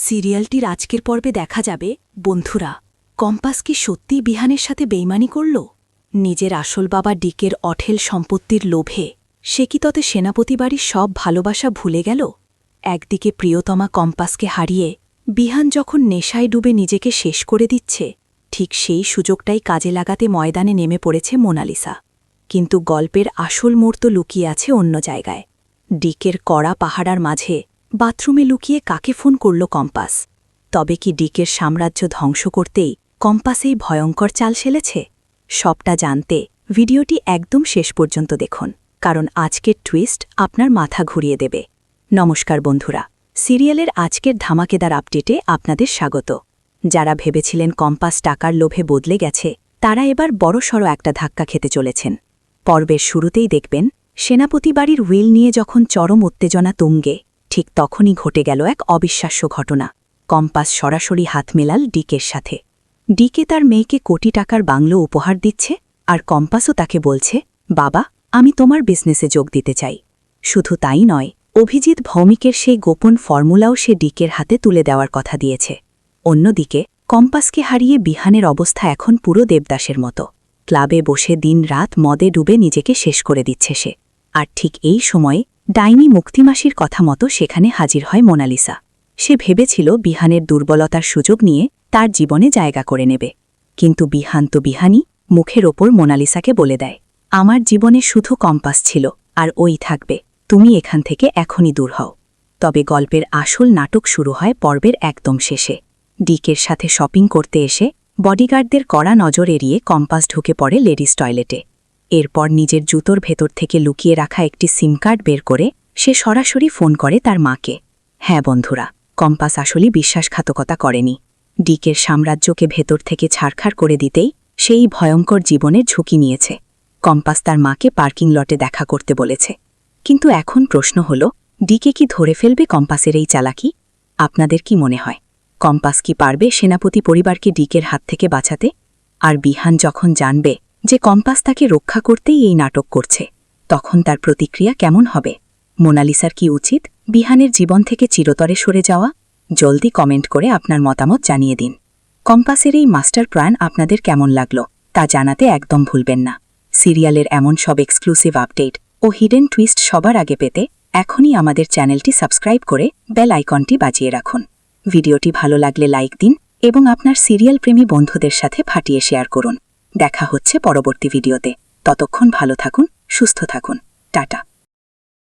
সিরিয়ালটির আজকের পর্বে দেখা যাবে বন্ধুরা কম্পাস কি সত্যিই বিহানের সাথে বেইমানি করল নিজের আসল বাবা ডিকের অঠেল সম্পত্তির লোভে সে কি ততে সেনাপতি বাড়ির সব ভালোবাসা ভুলে গেল একদিকে প্রিয়তমা কম্পাসকে হারিয়ে বিহান যখন নেশায় ডুবে নিজেকে শেষ করে দিচ্ছে ঠিক সেই সুযোগটাই কাজে লাগাতে ময়দানে নেমে পড়েছে মোনালিসা কিন্তু গল্পের আসল মোড় তো লুকিয়ে আছে অন্য জায়গায় ডিকের কড়া পাহারার মাঝে বাথরুমে লুকিয়ে কাকে ফোন করল কম্পাস তবে কি ডিকের সাম্রাজ্য ধ্বংস করতেই কম্পাস এই ভয়ঙ্কর চাল সেলেছে সবটা জানতে ভিডিওটি একদম শেষ পর্যন্ত দেখুন কারণ আজকের টুইস্ট আপনার মাথা ঘুরিয়ে দেবে নমস্কার বন্ধুরা সিরিয়ালের আজকের ধামাকেদার আপডেটে আপনাদের স্বাগত যারা ভেবেছিলেন কম্পাস টাকার লোভে বদলে গেছে তারা এবার বড়সড় একটা ধাক্কা খেতে চলেছেন পর্বের শুরুতেই দেখবেন সেনাপতি বাড়ির হুইল নিয়ে যখন চরম উত্তেজনা তুঙ্গে ঠিক তখনই ঘটে গেল এক অবিশ্বাস্য ঘটনা কম্পাস সরাসরি হাত মেলাল ডিকের সাথে ডিকে তার মেয়েকে কোটি টাকার বাংলো উপহার দিচ্ছে আর কম্পাসও তাকে বলছে বাবা আমি তোমার বিজনেসে যোগ দিতে চাই শুধু তাই নয় অভিজিৎ ভৌমিকের সেই গোপন ফর্মুলাও সে ডিকের হাতে তুলে দেওয়ার কথা দিয়েছে অন্যদিকে কম্পাসকে হারিয়ে বিহানের অবস্থা এখন পুরো দেবদাসের মতো ক্লাবে বসে দিন রাত মদে ডুবে নিজেকে শেষ করে দিচ্ছে সে আর ঠিক এই সময়ে ডাইনি মুক্তিমাসির কথা মতো সেখানে হাজির হয় মোনালিসা সে ভেবেছিল বিহানের দুর্বলতার সুযোগ নিয়ে তার জীবনে জায়গা করে নেবে কিন্তু বিহান তো বিহানই মুখের ওপর মোনালিসাকে বলে দেয় আমার জীবনে শুধু কম্পাস ছিল আর ওই থাকবে তুমি এখান থেকে এখনই দূর হও তবে গল্পের আসল নাটক শুরু হয় পর্বের একদম শেষে ডিকের সাথে শপিং করতে এসে বডিগার্ডদের কড়া নজর এড়িয়ে কম্পাস ঢুকে পড়ে লেডিস টয়লেটে এরপর নিজের জুতোর ভেতর থেকে লুকিয়ে রাখা একটি সিম কার্ড বের করে সে সরাসরি ফোন করে তার মাকে হ্যাঁ বন্ধুরা কম্পাস আসলেই বিশ্বাসঘাতকতা করেনি ডিকের সাম্রাজ্যকে ভেতর থেকে ছাড়খাড় করে দিতেই সেই ভয়ঙ্কর জীবনের ঝুঁকি নিয়েছে কম্পাস তার মাকে পার্কিং লটে দেখা করতে বলেছে কিন্তু এখন প্রশ্ন হল ডিকে কি ধরে ফেলবে কম্পাসের এই চালাকি আপনাদের কি মনে হয় কম্পাস কি পারবে সেনাপতি পরিবারকে ডিকের হাত থেকে বাঁচাতে আর বিহান যখন জানবে যে কম্পাস তাকে রক্ষা করতেই এই নাটক করছে তখন তার প্রতিক্রিয়া কেমন হবে মোনালিসার কি উচিত বিহানের জীবন থেকে চিরতরে সরে যাওয়া জলদি কমেন্ট করে আপনার মতামত জানিয়ে দিন কম্পাসের এই মাস্টার প্ল্যান আপনাদের কেমন লাগলো তা জানাতে একদম ভুলবেন না সিরিয়ালের এমন সব এক্সক্লুসিভ আপডেট ও হিডেন টুইস্ট সবার আগে পেতে এখনই আমাদের চ্যানেলটি সাবস্ক্রাইব করে বেল আইকনটি বাজিয়ে রাখুন ভিডিওটি ভালো লাগলে লাইক দিন এবং আপনার সিরিয়াল প্রেমী বন্ধুদের সাথে ফাটিয়ে শেয়ার করুন দেখা হচ্ছে পরবর্তী ভিডিওতে ততক্ষণ ভালো থাকুন সুস্থ থাকুন টাটা।